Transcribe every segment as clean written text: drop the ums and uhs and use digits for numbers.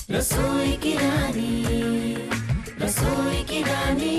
रसोई की रानी, रसोई की रानी।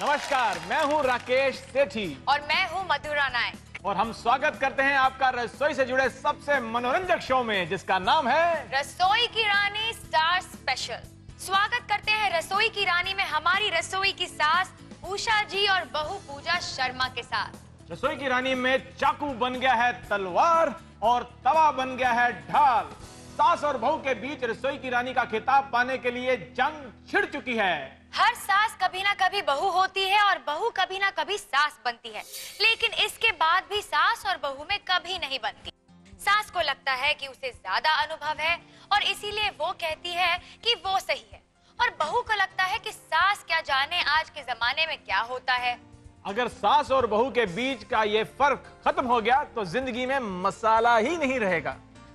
नमस्कार, मैं हूँ राकेश सेठी और मैं हूँ मधुरा नायक और हम स्वागत करते हैं आपका रसोई से जुड़े सबसे मनोरंजक शो में, जिसका नाम है रसोई की रानी स्टार स्पेशल। स्वागत करते हैं रसोई की रानी में हमारी रसोई की सास उषा जी और बहू पूजा शर्मा के साथ। रसोई की रानी में चाकू बन गया है तलवार और तवा बन गया है ढाल। सास और बहू के बीच रसोई की रानी का खिताब पाने के लिए जंग छिड़ चुकी है। हर सास कभी ना कभी बहू होती है और बहू कभी ना कभी सास बनती है, लेकिन इसके बाद भी सास और बहू में कभी नहीं बनती। सास को लगता है कि उसे ज्यादा अनुभव है और इसीलिए वो कहती है कि वो सही है, और बहू को लगता है कि सास क्या जाने आज के जमाने में क्या होता है। अगर सास और बहू के बीच का ये फर्क खत्म हो गया तो जिंदगी में मसाला ही नहीं रहेगा।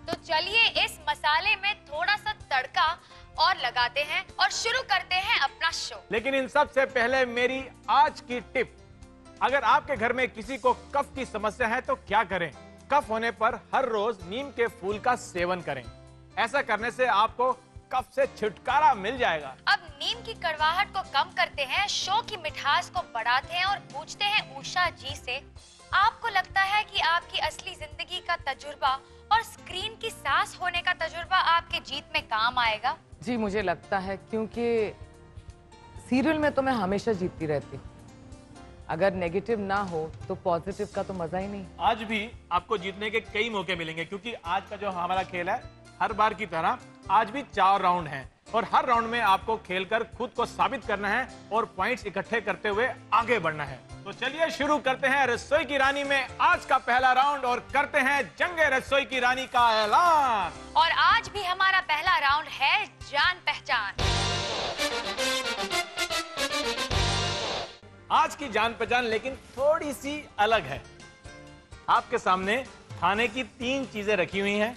तो चलिए इस मसाले में थोड़ा सा तड़का और लगाते हैं और शुरू करते हैं अपना शो। लेकिन इन सब से पहले मेरी आज की टिप, अगर आपके घर में किसी को कफ की समस्या है तो क्या करें? कफ होने पर हर रोज नीम के फूल का सेवन करें। ऐसा करने से आपको कफ से छुटकारा मिल जाएगा। अब नीम की कड़वाहट को कम करते हैं, शो की मिठास को बढ़ाते हैं और पूछते हैं उषा जी से, आपको लगता है कि आपकी असली जिंदगी का तजुर्बा और स्क्रीन की सास होने का तजुर्बा आपके जीत में काम आएगा? जी मुझे लगता है, क्योंकि सीरियल में तो मैं हमेशा जीतती रहती हूँ। अगर नेगेटिव ना हो तो पॉजिटिव का तो मजा ही नहीं। आज भी आपको जीतने के कई मौके मिलेंगे, क्योंकि आज का जो हमारा खेल है हर बार की तरह आज भी 4 राउंड हैं और हर राउंड में आपको खेलकर खुद को साबित करना है और पॉइंट्स इकट्ठे करते हुए आगे बढ़ना है। तो चलिए शुरू करते हैं रसोई की रानी में आज का पहला राउंड और करते हैं जंगे रसोई की रानी का ऐलान। और आज भी हमारा पहला राउंड है जान पहचान। आज की जान पहचान लेकिन थोड़ी सी अलग है। आपके सामने खाने की 3 चीजें रखी हुई हैं।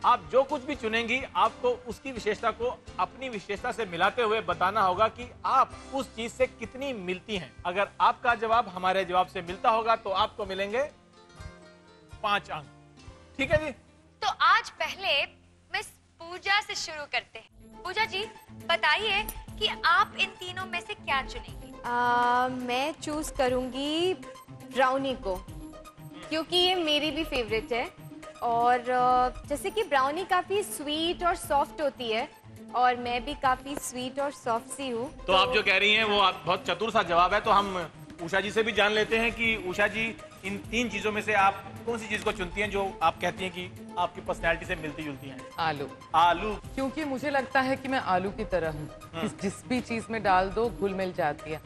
आप जो कुछ भी चुनेंगी आपको उसकी विशेषता को अपनी विशेषता से मिलाते हुए बताना होगा कि आप उस चीज से कितनी मिलती हैं। अगर आपका जवाब हमारे जवाब से मिलता होगा तो आपको मिलेंगे 5 अंक। ठीक है जी? तो आज पहले मिस पूजा से शुरू करते हैं। पूजा जी बताइए कि आप इन तीनों में से क्या चुनेंगी? मैं चूज करूंगी ब्राउनी को, क्योंकि ये मेरी भी फेवरेट है। और जैसे कि ब्राउनी काफी स्वीट और सॉफ्ट होती है और मैं भी काफी स्वीट और सॉफ्ट सी हूँ। तो आप जो कह रही हैं वो आप बहुत चतुर सा जवाब है। तो हम उषा जी से भी जान लेते हैं कि उषा जी इन 3 चीजों में से आप कौन सी चीज को चुनती हैं जो आप कहती हैं कि आपकी पर्सनैलिटी से मिलती जुलती है? आलू। आलू। क्योंकि मुझे लगता है कि मैं आलू की तरह हूँ, जिस भी चीज में डाल दो घुल मिल जाती है।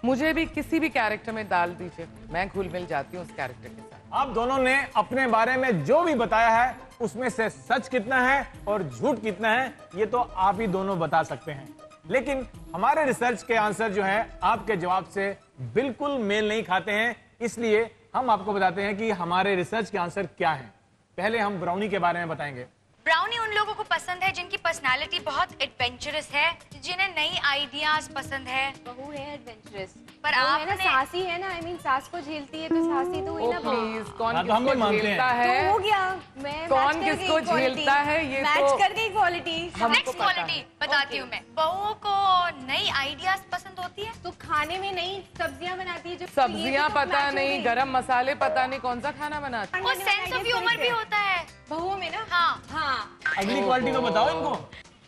मुझे भी किसी भी कैरेक्टर में डाल दीजिए, मैं घुल मिल जाती हूँ उस कैरेक्टर के साथ। आप दोनों ने अपने बारे में जो भी बताया है उसमें से सच कितना है और झूठ कितना है ये तो आप ही दोनों बता सकते हैं। लेकिन हमारे रिसर्च के आंसर जो है आपके जवाब से बिल्कुल मेल नहीं खाते हैं, इसलिए हम आपको बताते हैं कि हमारे रिसर्च के आंसर क्या हैं। पहले हम ब्राउनी के बारे में बताएंगे। ब्राउनी उन लोगों को पसंद है जिनकी पर्सनालिटी बहुत एडवेंचरस है, जिन्हें नई आइडियाज पसंद है। बहू है एडवेंचरस, पर वो आप है ना सासी है ना, सास को झेलती है तो सासी तो हुई ना बहू। प्लीज, कौन हाँ, तो हम भी किसको मानते झेलता हैं। है? तो हो गया, मैं कौन किसको झेलता है ये मैच तो कर गई क्वालिटी। नेक्स्ट क्वालिटी बताती हूँ मैं। बहुओं को नई आइडियाज पसंद होती है, तो खाने में नई सब्जियां बनाती है जो सब्जियां पता नहीं, गरम मसाले पता नहीं, कौन सा खाना बनाती है। वो सेंस ऑफ ह्यूमर भी होता है बहुओं में ना। हाँ, हाँ, अगली क्वालिटी तो बताओ इनको।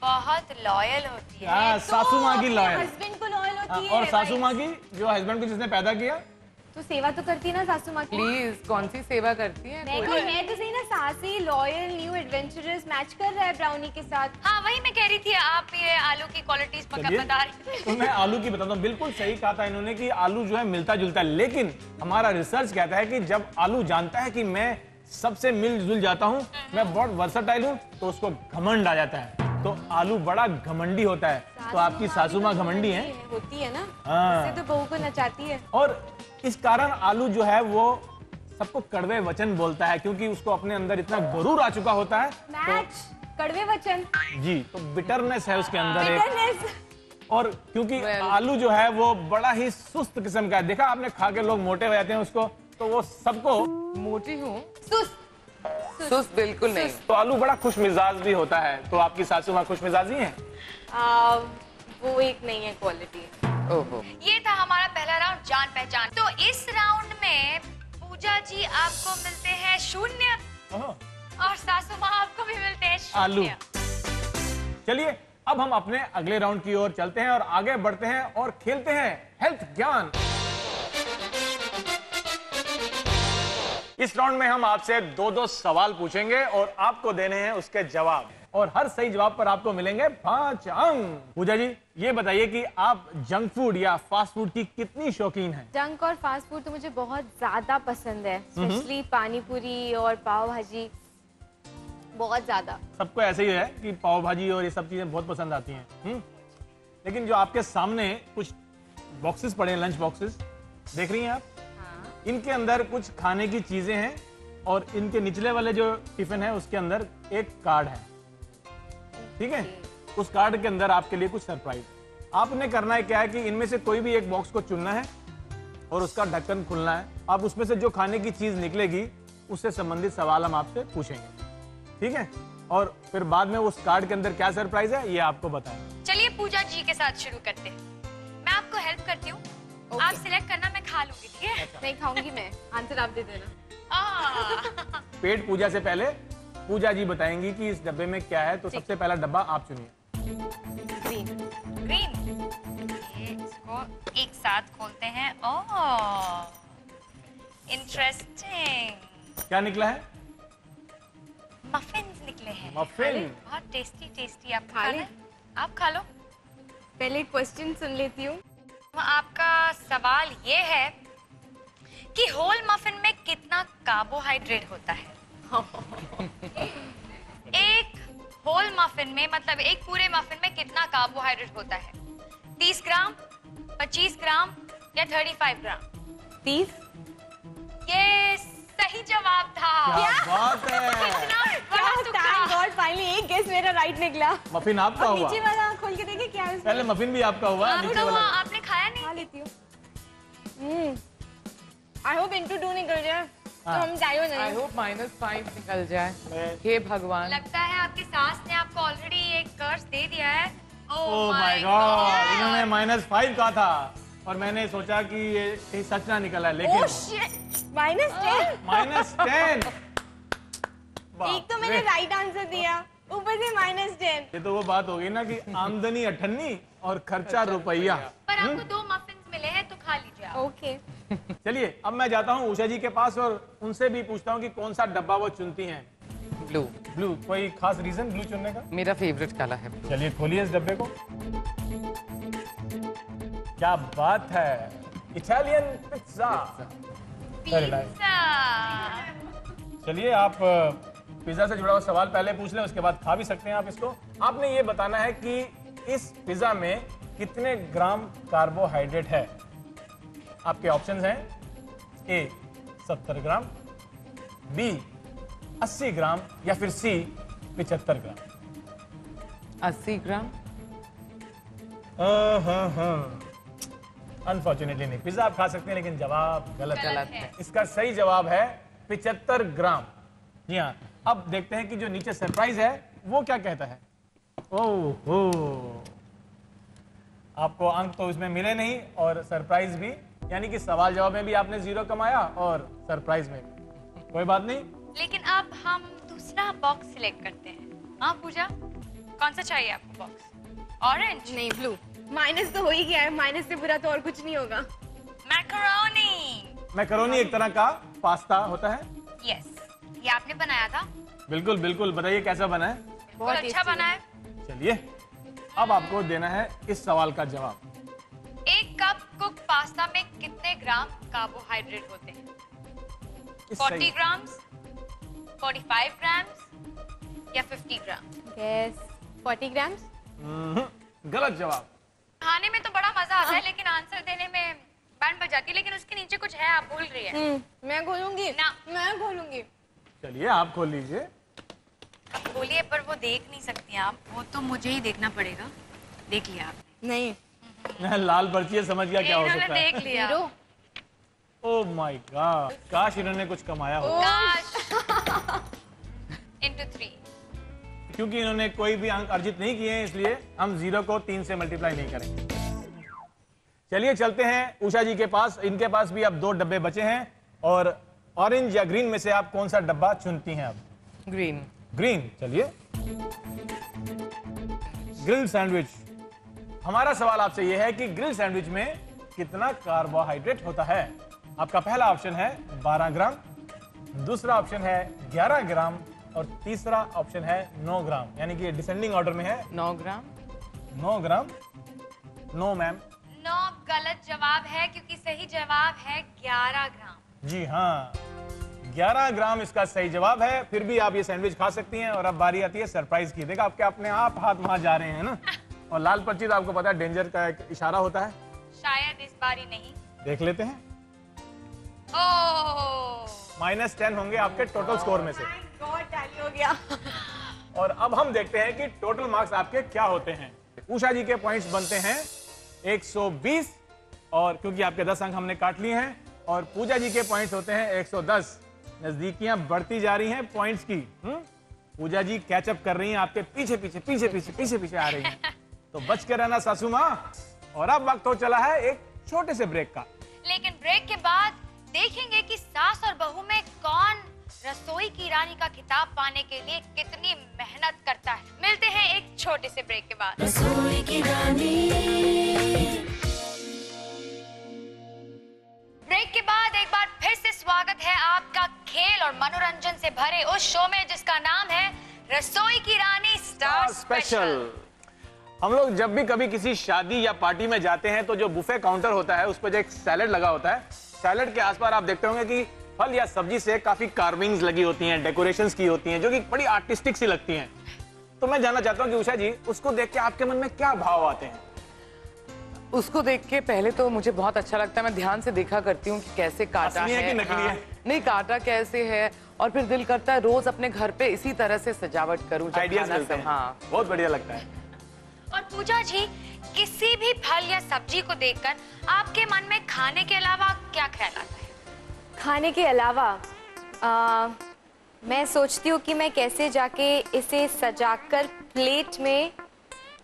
बहुत लॉयल होती है। हाँ, सासू माँ की लॉयल। हस्बैंड को लॉयल होती है। और सासू माँ की जो हस्बैंड को जिसने पैदा किया, तो सेवा तो करती है ना सासू माँ की। प्लीज, कौन सी सेवा करती है? मैं तो सही ना, सासी लॉयल न्यू एडवेंचरस मैच कर रहा है ब्राउनी के साथ। हाँ वही मैं कह रही थी, आप ये आलू की क्वालिटीज चलिए, बता रही थी। तो मैं आलू की बताता हूँ। बिल्कुल सही कहा था इन्होंने कि आलू जो है मिलता जुलता है, लेकिन हमारा रिसर्च कहता है कि जब आलू जानता है कि मैं सबसे मिलजुल जाता हूँ, मैं बहुत वर्सटाइल हूँ, तो उसको घमंड आ जाता है। तो आलू बड़ा घमंडी होता है। तो आपकी सासू माँ घमंडी है, होती है ना, हाँ। इससे तो बहू को नचाती है। और इस कारण आलू जो है वो सबको कड़वे वचन बोलता है, क्योंकि उसको अपने अंदर इतना गुरूर आ चुका होता है। मैच कड़वे वचन जी, तो बिटरनेस है उसके अंदर एक। बिटरनेस। और क्योंकि आलू जो है वो बड़ा ही सुस्त किस्म का है। देखा आपने, खा के लोग मोटे हो जाते हैं उसको, तो वो सबको मोटी हूँ। सुस्त सुस्त बिल्कुल नहीं। तो आलू बड़ा खुश मिजाज भी होता है, तो आपकी सासू माँ खुश मिजाजी हैं? वो एक नहीं है क्वालिटी। ओहो। ये था हमारा पहला राउंड, जान पहचान। तो इस राउंड में पूजा जी आपको मिलते हैं 0 और सासू माँ आपको भी मिलते हैं 0। आलू। चलिए अब हम अपने अगले राउंड की ओर चलते हैं और आगे बढ़ते हैं और खेलते हैं हेल्थ ज्ञान। इस राउंड में हम आपसे 2-2 सवाल पूछेंगे और आपको देने हैं उसके जवाब, और हर सही जवाब पर आपको मिलेंगे 5 अंक। पूजा जी ये बताइए कि आप जंक फूड या फास्ट फूड की कितनी शौकीन हैं? जंक और फास्ट फूड तो मुझे बहुत ज्यादा पसंद है, स्पेशली पानी पूरी और पाव भाजी, बहुत ज्यादा। सबको ऐसे ही है कि पाव भाजी और ये सब चीजें बहुत पसंद आती हैं। लेकिन जो आपके सामने कुछ बॉक्सेस पड़े हैं, लंच बॉक्सेस देख रही हैं आप? इनके अंदर कुछ खाने की चीजें हैं और इनके निचले वाले जो टिफिन है उसके अंदर एक कार्ड है, ठीक है? उस कार्ड के अंदर आपके लिए कुछ सरप्राइज। आपने करना है क्या है कि इनमें से कोई भी एक बॉक्स को चुनना है और उसका ढक्कन खुलना है। अब उसमें से जो खाने की चीज निकलेगी उससे संबंधित सवाल हम आपसे पूछेंगे, ठीक है? और फिर बाद में उस कार्ड के अंदर क्या सरप्राइज है ये आपको बताएंगे। चलिए पूजा जी के साथ शुरू करते हैं। मैं आपको हेल्प करती हूँ, आप सिलेक्ट करना, मैं खा लूंगी, ठीक है? नहीं खाऊंगी मैं, आंसर आप दे देना। पेट पूजा से पहले पूजा जी बताएंगी कि इस डब्बे में क्या है, तो सबसे पहला डब्बा आप चुनिए। ग्रीन। ग्रीन। ये इसको एक साथ खोलते हैं। Oh interesting. क्या निकला है? मफिन्स निकले हैं। मफिन। बहुत टेस्टी टेस्टी। आप खा खा ले। ले, आप खा लो। पहले क्वेश्चन सुन लेती हूँ। आपका सवाल ये है कि होल मफिन में कितना कार्बोहाइड्रेट होता है? एक होल मफिन में, मतलब एक पूरे मफिन में कितना कार्बोहाइड्रेट होता है? 30 ग्राम, 25 ग्राम या 35 ग्राम? 30। ये सही जवाब था। क्या बात है? इतना बड़ा तुक्का। गॉड फाइनली एक गेस मेरा राइट निकला। मफिन आपका हुआ। नीचे वाला खोल के देखे क्या है उसमें? पहले मफिन भी आपका हुआ, नीचे वाला। आपने खाया नहीं? खा लेती हूँ। आई होप इंटू 2 निकल जाए तो हम टाई हो आई जाएंगे। होप -5 निकल जाए। हे भगवान। लगता है आपकी सास ने आपको ऑलरेडी एक कर्स दे दिया है। ओह माय गॉड, इन्होंने -5 कहा था और मैंने सोचा कि ये सच ना निकला, लेकिन -10। -10। एक तो मैंने राइट आंसर दिया, ऊपर से -10। ये तो वो बात हो गई ना कि आमदनी 98 और खर्चा रुपया। पर आपको 2 मफिन्स मिले हैं तो खा लीजिए आप। ओके। चलिए अब मैं जाता हूँ उषा जी के पास और उनसे भी पूछता हूँ कि कौन सा डब्बा वो चुनती हैं। ब्लू। ब्लू। कोई खास रीजन ब्लू चुनने का? मेरा फेवरेट कलर है। चलिए खोलिए इस डब्बे को। क्या बात है, इटालियन पिज्जा। Very nice। चलिए आप पिज्जा से जुड़ा हुआ सवाल पहले पूछ लें, उसके बाद खा भी सकते हैं आप इसको। आपने ये बताना है कि इस पिज्जा में कितने ग्राम कार्बोहाइड्रेट है। आपके ऑप्शंस हैं ए 70 ग्राम, बी 80 ग्राम या फिर सी 75 ग्राम। 80 ग्राम। अनफॉर्चुनेटली नहीं, पिज्जा आप खा सकते हैं लेकिन जवाब गलत है। इसका सही जवाब है 75 ग्राम। जी हाँ, अब देखते हैं कि जो नीचे सरप्राइज है वो क्या कहता है। ओहो, आपको अंक तो इसमें मिले नहीं और सरप्राइज भी, यानी कि सवाल जवाब में भी आपने 0 कमाया और सरप्राइज में भी। कोई बात नहीं, लेकिन अब हम दूसरा बॉक्स सिलेक्ट करते हैं। हाँ पूजा, कौन सा चाहिए आपको बॉक्स? ऑरेंज? नहीं ब्लू। माइनस तो हो ही गया है, माइनस से बुरा तो और कुछ नहीं होगा। मैकरोनी। मैकरोनी एक तरह का पास्ता होता है। यस, ये आपने बनाया था? बिल्कुल बिल्कुल, बताइए कैसा बना है। बहुत अच्छा बना है। चलिए अब आपको देना है इस सवाल का जवाब। एक कप कुक पास्ता में कितने ग्राम कार्बोहाइड्रेट होते हैं? 40 ग्राम्स, 45 ग्राम्स या 50 ग्राम? Yes 40 grams. गलत जवाब। खाने में तो बड़ा मजा आता है लेकिन आंसर देने में बैंड बज जाती है। लेकिन उसके नीचे कुछ है, आप भूल रही है। मैं खोलूंगी ना। मैं खोलूंगी। चलिए आप खोल लीजिए। अब बोलिए, पर वो देख नहीं सकती आप, वो तो मुझे ही देखना पड़ेगा। देख लिया आप? नहीं। लाल पर्ची है, समझ गया क्या हो इन्होंने सकता है। देख लिया। हीरो। ओह माय गॉड, काश इन्होंने कुछ कमाया हो। काश। क्योंकि इन्होंने कोई भी अंक अर्जित नहीं किए हैं, इसलिए हम 0 को 3 से मल्टीप्लाई नहीं करेंगे। चलिए चलते हैं उषा जी के पास। इनके पास भी अब 2 डब्बे बचे हैं और ऑरेंज या ग्रीन में से आप कौन सा डब्बा चुनती हैं अब? ग्रीन। ग्रीन। चलिए, ग्रिल्ड सैंडविच। हमारा सवाल आपसे यह है कि ग्रिल्ड सैंडविच में कितना कार्बोहाइड्रेट होता है? आपका पहला ऑप्शन है 12 ग्राम, दूसरा ऑप्शन है 11 ग्राम और तीसरा ऑप्शन है 9 ग्राम। यानी कि डिसेंडिंग ऑर्डर में है। 9 ग्राम। 9 ग्राम। No ma'am. 9 गलत जवाब है, क्योंकि सही जवाब है 11 ग्राम। जी हाँ, 11 ग्राम इसका सही जवाब है। फिर भी आप ये सैंडविच खा सकती हैं। और अब बारी आती है सरप्राइज की। देखा, आपके अपने आप हाथ वहां जा रहे हैं ना। और लाल पर्ची तो आपको पता है डेंजर का एक इशारा होता है। शायद इस बारी नहीं। देख लेते हैं। ओह, -10 होंगे आपके टोटल स्कोर में से। गॉड, टैली हो गया। और अब हम देखते हैं कि टोटल मार्क्स आपके क्या होते हैं। उषा जी के पॉइंट्स बनते हैं 120, और क्योंकि आपके 10 अंक हमने काट लिए हैं। और पूजा जी के पॉइंट्स होते हैं 110। नजदीकियां बढ़ती जा रही हैं पॉइंट्स की। पूजा जी कैचअप कर रही हैं, आपके पीछे पीछे पीछे पीछे पीछे पीछे आ रही हैं। तो बच के रहना सासू माँ। और अब वक्त हो चला है एक छोटे से ब्रेक का। लेकिन ब्रेक के बाद देखेंगे कि सास और बहू में कौन रसोई की रानी का खिताब पाने के लिए कितनी मेहनत करता है। मिलते हैं एक छोटे से ब्रेक के बाद। रसोई की रानी। ब्रेक के बाद एक बार फिर से स्वागत है आपका खेल और मनोरंजन से भरे उस शो में जिसका नाम है रसोई की रानी स्टार स्पेशल। हम लोग जब भी कभी किसी शादी या पार्टी में जाते हैं तो जो बुफे काउंटर होता है उस पर जो एक सैलेड लगा होता है, सैलेड के आसपास आप देखते होंगे कि फल या सब्जी से काफी कार्विंग्स लगी होती हैं, डेकोरेशंस की होती हैं, जो कि बड़ी आर्टिस्टिक सी लगती हैं। तो मैं जानना चाहता हूं कि उषा जी, उसको देख के आपके मन में क्या भाव आते हैं? उसको देख के पहले तो मुझे बहुत अच्छा लगता है। मैं ध्यान से देखा करती हूँ कि कैसे काटा असली है है कि नकली है? नहीं, काटा कैसे है। और फिर दिल करता है रोज अपने घर पे इसी तरह से सजावट करूँ जब आइडियाज खाना मिलते सब। हैं। हाँ, बहुत बढ़िया लगता है। और पूजा जी, किसी भी फल या सब्जी को देखकर आपके मन में खाने के अलावा क्या ख्याल आता है? खाने के अलावा मैं सोचती हूँ कि मैं कैसे जाके इसे सजाकर प्लेट में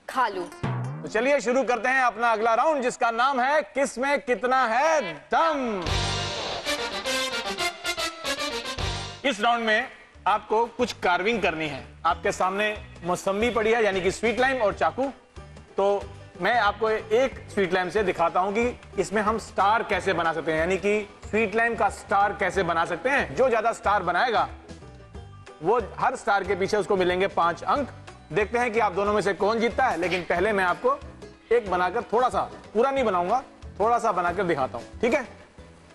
खा लूं। तो चलिए शुरू करते हैं अपना अगला राउंड, जिसका नाम है किस में कितना है दम। इस राउंड में आपको कुछ कार्विंग करनी है। आपके सामने मौसम्बी पड़ी है, यानी कि स्वीट लाइम और चाकू। तो मैं आपको एक स्वीट लाइम से दिखाता हूं कि इसमें हम स्टार कैसे बना सकते हैं, यानी कि स्वीट लाइम का स्टार कैसे बना सकते हैं। जो ज्यादा स्टार बनाएगा वो हर स्टार के पीछे उसको मिलेंगे 5 अंक। देखते हैं कि आप दोनों में से कौन जीतता है। लेकिन पहले मैं आपको एक बनाकर, थोड़ा सा, पूरा नहीं बनाऊंगा, थोड़ा सा बनाकर दिखाता हूं, ठीक है?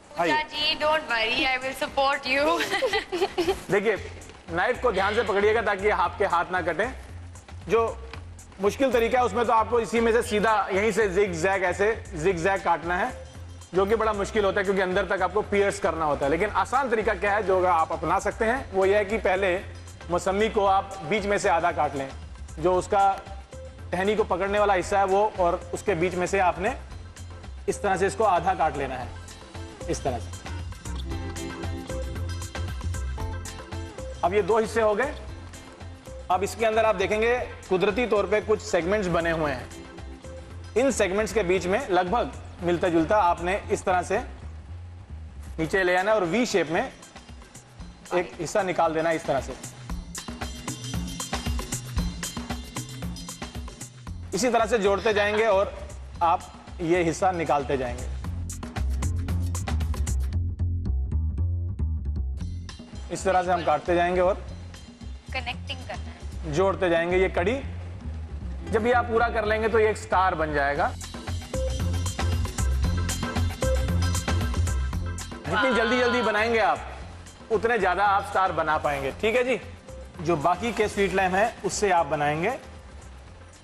Pooja ji, don't worry, I will support you. देखिए, नाइफ को ध्यान से पकड़िएगा ताकि आपके हाथ ना कटे। जो मुश्किल तरीका है उसमें तो आपको इसी में से सीधा यहीं से जिग जैग, ऐसे जिग जैग काटना है, जो कि बड़ा मुश्किल होता है क्योंकि अंदर तक आपको पियर्स करना होता है। लेकिन आसान तरीका क्या है जो आप अपना सकते हैं, वो यह है कि पहले मौसम्बी को आप बीच में से आधा काट लें। जो उसका टहनी को पकड़ने वाला हिस्सा है वो, और उसके बीच में से आपने इस तरह से इसको आधा काट लेना है, इस तरह से। अब ये 2 हिस्से हो गए। अब इसके अंदर आप देखेंगे कुदरती तौर पे कुछ सेगमेंट्स बने हुए हैं। इन सेगमेंट्स के बीच में लगभग मिलता जुलता आपने इस तरह से नीचे ले आना और वी शेप में एक हिस्सा निकाल देना, इस तरह से। इसी तरह से जोड़ते जाएंगे और आप ये हिस्सा निकालते जाएंगे। इस तरह से हम काटते जाएंगे और कनेक्टिंग करना है, जोड़ते जाएंगे। ये कड़ी जब ये आप पूरा कर लेंगे तो ये एक स्टार बन जाएगा। जितनी जल्दी जल्दी बनाएंगे आप उतने ज्यादा आप स्टार बना पाएंगे, ठीक है जी? जो बाकी के स्वीट लाइम है उससे आप बनाएंगे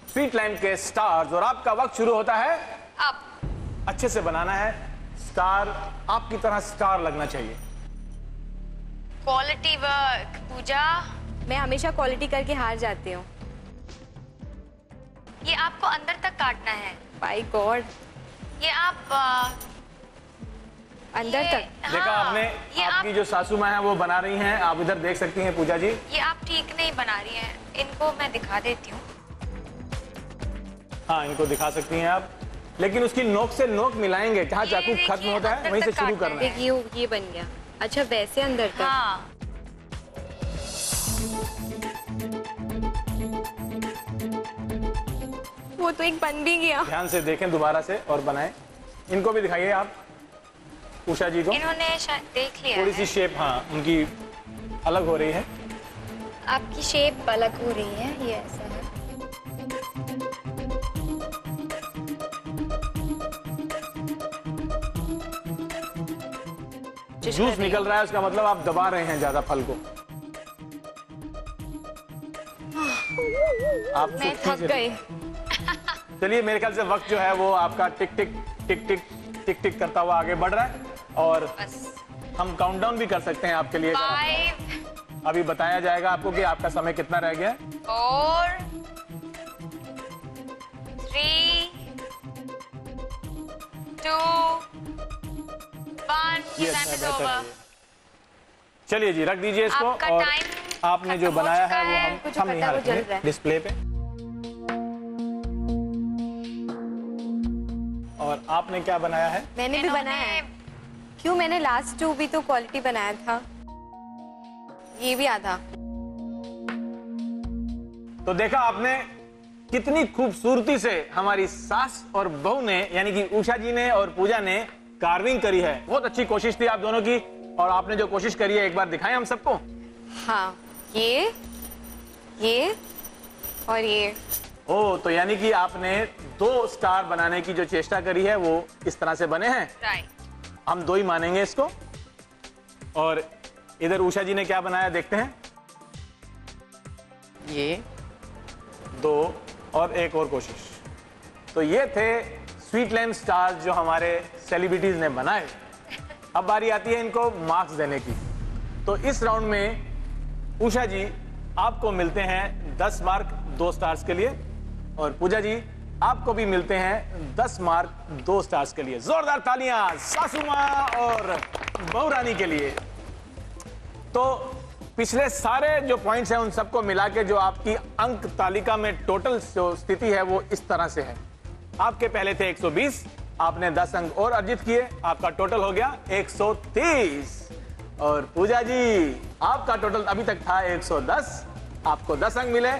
स्वीट लाइम के स्टार्स। और आपका वक्त शुरू होता है अब। अच्छे से बनाना है स्टार, आपकी तरह स्टार लगना चाहिए। क्वालिटी वर्क पूजा। मैं हमेशा क्वालिटी करके हार जाती हूँ। ये आपको अंदर तक काटना है। बाय गॉड, ये आप अंदर तक। देखा आपने, ये आपकी जो सासू माँ है वो बना रही हैं, आप इधर देख सकती हैं पूजा जी। ये आप ठीक नहीं बना रही हैं, इनको मैं दिखा देती हूँ। हाँ, इनको दिखा सकती हैं आप, लेकिन उसकी नोक से नोक मिलाएंगे, जहाँ ये चाकू देखिए, खत्म होता है अंदर वहीं से तक शुरू काटना करना है। है। ये बन गया। अच्छा, वैसे अंदर तक। हाँ, वो तो एक बन भी गया। ध्यान से देखें दोबारा से और बनाएं। इनको भी दिखाइए आप, उषा जी को। इन्होंने शायद देख लिया थोड़ी है। सी शेप, हाँ, उनकी अलग हो रही है। आपकी शेप अलग हो रही है, ये ऐसा है। जूस निकल रहा है, उसका मतलब आप दबा रहे हैं ज्यादा फल को। आप मैं सुस्ती थक से- गई। चलिए, मेरे ख्याल से वक्त जो है वो आपका टिक टिक टिक टिक टिक टिक करता हुआ आगे बढ़ रहा है, और बस हम काउंटडाउन भी कर सकते हैं आपके लिए। 5 अभी बताया जाएगा आपको कि आपका समय कितना रह गया है। 4 3 2 1 ये अच्छा, बेहतर है। चलिए जी, रख दीजिए इसको। आपका और टाइम आपने जो खत्म हो बनाया चुका है वो है। हम मुझे पता है, यहाँ वो जल रखेंगे रहा है। डिस्प्ले पे। और आपने क्या बनाया है? मैंने भी बनाया है। क्यों, मैंने लास्ट 2 भी तो क्वालिटी बनाया था। ये भी आधा। तो देखा आपने कितनी खूबसूरती से हमारी सास और बहू ने, यानी कि उषा जी ने और पूजा ने कार्विंग करी है। बहुत अच्छी कोशिश थी आप दोनों की, और आपने जो कोशिश करी है एक बार दिखाएं हम सबको। हाँ, ये और ये। ओ, तो यानी कि आपने 2 स्टार बनाने की जो चेष्टा करी है वो इस तरह से बने हैं। राइट। हम 2 ही मानेंगे इसको। और इधर उषा जी ने क्या बनाया देखते हैं। ये 2 और एक और कोशिश। तो ये थे स्वीटलैंड स्टार्स जो हमारे सेलिब्रिटीज ने बनाए। अब बारी आती है इनको मार्क्स देने की। तो इस राउंड में उषा जी आपको मिलते हैं 10 मार्क 2 स्टार्स के लिए, और पूजा जी आपको भी मिलते हैं 10 मार्क 2 स्टार्स के लिए। जोरदार तालियां सासू माँ और बहू रानी के लिए। तो पिछले सारे जो पॉइंट्स हैं उन सबको मिला के जो आपकी अंक तालिका में टोटल जो स्थिति है वो इस तरह से है। आपके पहले थे 120, आपने 10 अंक और अर्जित किए, आपका टोटल हो गया 130। और पूजा जी, आपका टोटल अभी तक था 110, आपको 10 अंक मिले,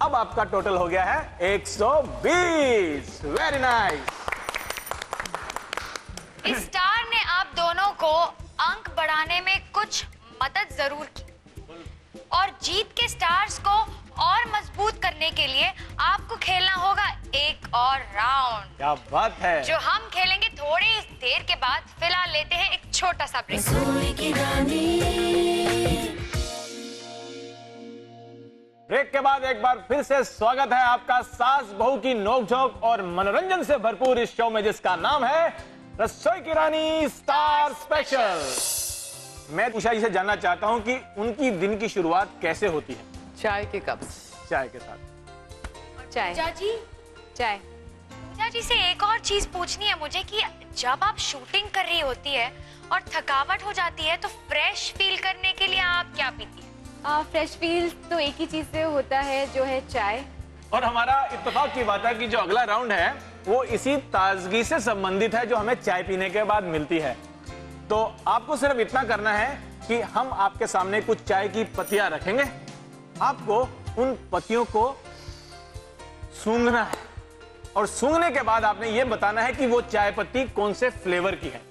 अब आपका टोटल हो गया है 120। Very nice. इस स्टार ने आप दोनों को अंक बढ़ाने में कुछ मदद जरूर की, और जीत के स्टार्स को और मजबूत करने के लिए आपको खेलना होगा एक और राउंड, क्या बात है। जो हम खेलेंगे थोड़ी देर के बाद। फिलहाल लेते हैं एक छोटा सा ब्रेक। रसोई की रानी, ब्रेक के बाद एक बार फिर से स्वागत है आपका सास बहू की नोकझोंक और मनोरंजन से भरपूर इस शो में, जिसका नाम है रसोई की रानी स्टार स्पेशल। मैं उषा जी से जानना चाहता हूं कि उनकी दिन की शुरुआत कैसे होती है। चाय के कप से। चाय के साथ। चाय। चाची, चाय। पूजा जी से एक और चीज पूछनी है मुझे कि जब आप शूटिंग कर रही होती है और थकावट हो जाती है तो फ्रेश फील करने के लिए आप क्या पीती है? फ्रेश फील तो एक ही चीज से होता है, जो है चाय। और हमारा इत्तेफाक की बात है कि जो अगला राउंड है वो इसी ताजगी से संबंधित है जो हमें चाय पीने के बाद मिलती है। तो आपको सिर्फ इतना करना है कि हम आपके सामने कुछ चाय की पत्तियां रखेंगे, आपको उन पत्तियों को सूंघना है, और सूंघने के बाद आपने ये बताना है कि वो चाय पत्ती कौन से फ्लेवर की है।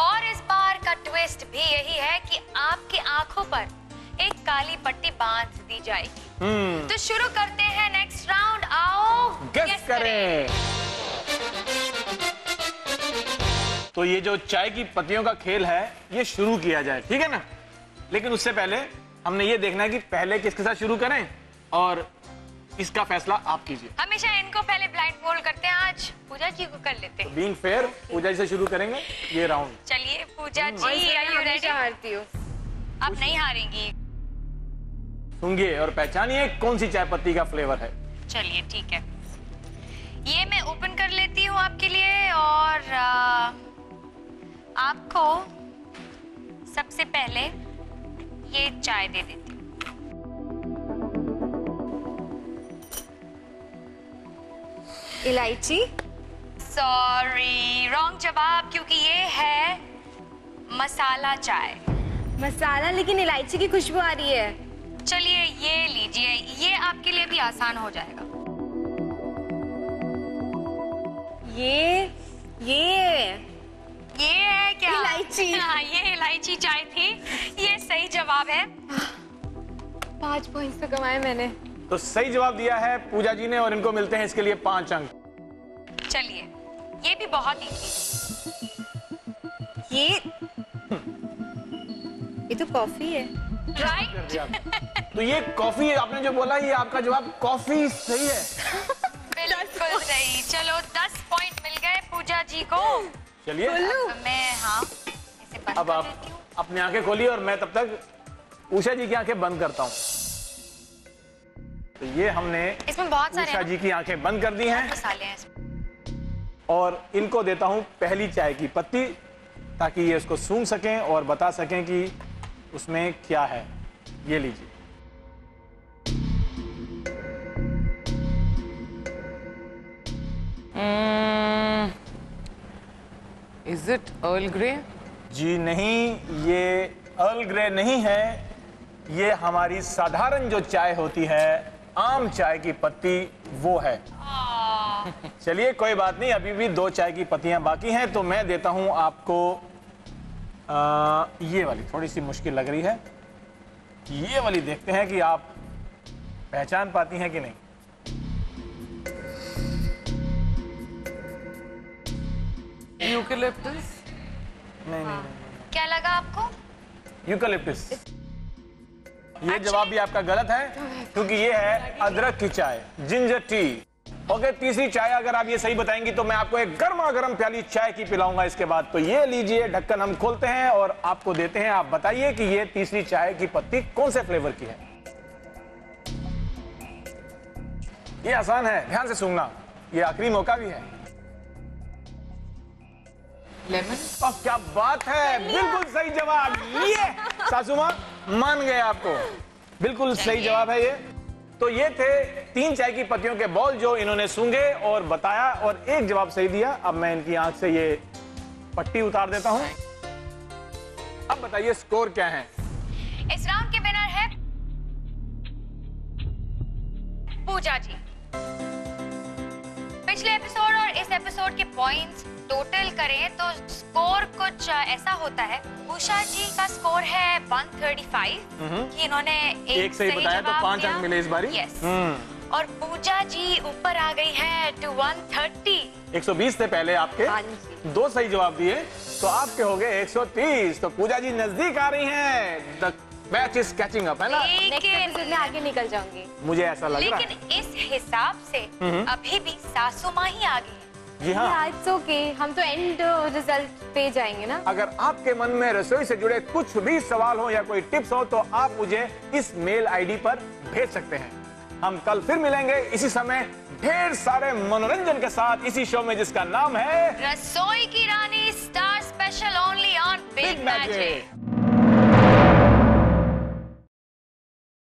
और इस बार का ट्विस्ट भी यही है कि आपकी आंखों पर एक काली पट्टी बांध दी जाएगी। तो शुरू करते हैं नेक्स्ट राउंड। आओ गेस करें। तो ये जो चाय की पत्तियों का खेल है ये शुरू किया जाए, ठीक है ना। लेकिन उससे पहले हमने ये देखना है कि पहले किसके साथ शुरू करें, और इसका फैसला आप कीजिए। हमेशा इनको पहले ब्लाइंड फोल्ड करते हैं, आज पूजा जी को कर लेते हैं। बीइंग फेयर, पूजा जी से शुरू करेंगे ये राउंड। चलिए पूजा और जी, इसमें आर मैं यू रेडी? हमेशा हारती हूँ। आप नहीं हारेंगी। सूंघिए और पहचानिए कौन सी चाय पत्ती का फ्लेवर है। चलिए ठीक है, ये मैं ओपन कर लेती हूँ आपके लिए, और आपको सबसे पहले ये चाय दे देती हूँ। इलायची। सॉरी, रॉन्ग जवाब, क्योंकि ये है मसाला चाय। मसाला, लेकिन इलायची की खुशबू आ रही है। चलिए ये लीजिए, ये आपके लिए भी आसान हो जाएगा। ये है क्या? इलायची। हाँ, ये इलायची चाय थी। ये सही जवाब है। 5 पॉइंट्स तो कमाए मैंने। तो सही जवाब दिया है पूजा जी ने और इनको मिलते हैं इसके लिए 5 अंक। चलिए, ये भी बहुत ही थी। ये तो कॉफी है। राइट। तो ये कॉफी आपने जो बोला, ये आपका जवाब कॉफी सही है। बिल्कुल सही। चलो 10 पॉइंट मिल गए पूजा जी को। चलिए अब मैं इसे बंद अब कर आप देती हूँ। अपनी आंखें खोलिए और मैं तब तक उषा जी की आंखें बंद करता हूँ। तो ये हमने इसमें बहुत सारे उषा जी की आंखें बंद कर दी हैं मसाले हैं इसमें। और इनको देता हूँ पहली चाय की पत्ती, ताकि ये उसको सूंघ सकें और बता सकें कि उसमें क्या है। ये लीजिए। Is it Earl Grey? जी नहीं, ये अर्ल ग्रे नहीं है। ये हमारी साधारण जो चाय होती है, आम चाय की पत्ती, वो है। चलिए कोई बात नहीं, अभी भी 2 चाय की पत्तियां बाकी हैं। तो मैं देता हूं आपको ये वाली, थोड़ी सी मुश्किल लग रही है। ये वाली देखते हैं कि आप पहचान पाती हैं कि नहीं। यूकेलिप्टस? नहीं। क्या लगा आपको? यूकेलिप्टस। ये जवाब भी आपका गलत है, क्योंकि ये है अदरक की चाय, जिंजर टी। ओके, तीसरी चाय अगर आप ये सही बताएंगी तो मैं आपको एक गर्मा गर्म प्याली चाय की पिलाऊंगा इसके बाद। तो ये लीजिए, ढक्कन हम खोलते हैं और आपको देते हैं। आप बताइए कि ये तीसरी चाय की पत्ती कौन से फ्लेवर की है। ये आसान है, ध्यान से सूंघना, ये आखिरी मौका भी है। लेमन? क्या बात है, बिल्कुल सही जवाब। ये सासू माँ मान गए आपको, बिल्कुल सही जवाब है ये। तो ये थे 3 चाय की पत्तियों के बॉल जो इन्होंने सूंघे और बताया, और एक जवाब सही दिया। अब मैं इनकी आंख से ये पट्टी उतार देता हूं। अब बताइए स्कोर क्या है। इस राउंड के विनर है पूजा जी। पिछले एपिसोड और इस एपिसोड के पॉइंट्स टोटल करें तो स्कोर कुछ ऐसा होता है। उषा जी का स्कोर है 135 कि इन्होंने एक सही बताया तो 5 अंक मिले इस बारी। यस। और पूजा जी ऊपर आ गई है टू 130। 120 थे पहले आपके, 2 सही जवाब दिए तो आपके हो गए 130। तो पूजा जी नजदीक आ रही हैं। The match is catching up, है ना? नेक्स्ट एपिसोड में आगे निकल जाऊंगी। मुझे ऐसा लग रहा है। लेकिन इस हिसाब से अभी भी सासू माँ ही आगे है। जी हाँ, इट्स ओके, हम तो एंड रिजल्ट पे जाएंगे ना। अगर आपके मन में रसोई से जुड़े कुछ भी सवाल हो या कोई टिप्स हो तो आप मुझे इस मेल आईडी पर भेज सकते हैं। हम कल फिर मिलेंगे इसी समय ढेर सारे मनोरंजन के साथ, इसी शो में जिसका नाम है रसोई की रानी star special only on Big magic.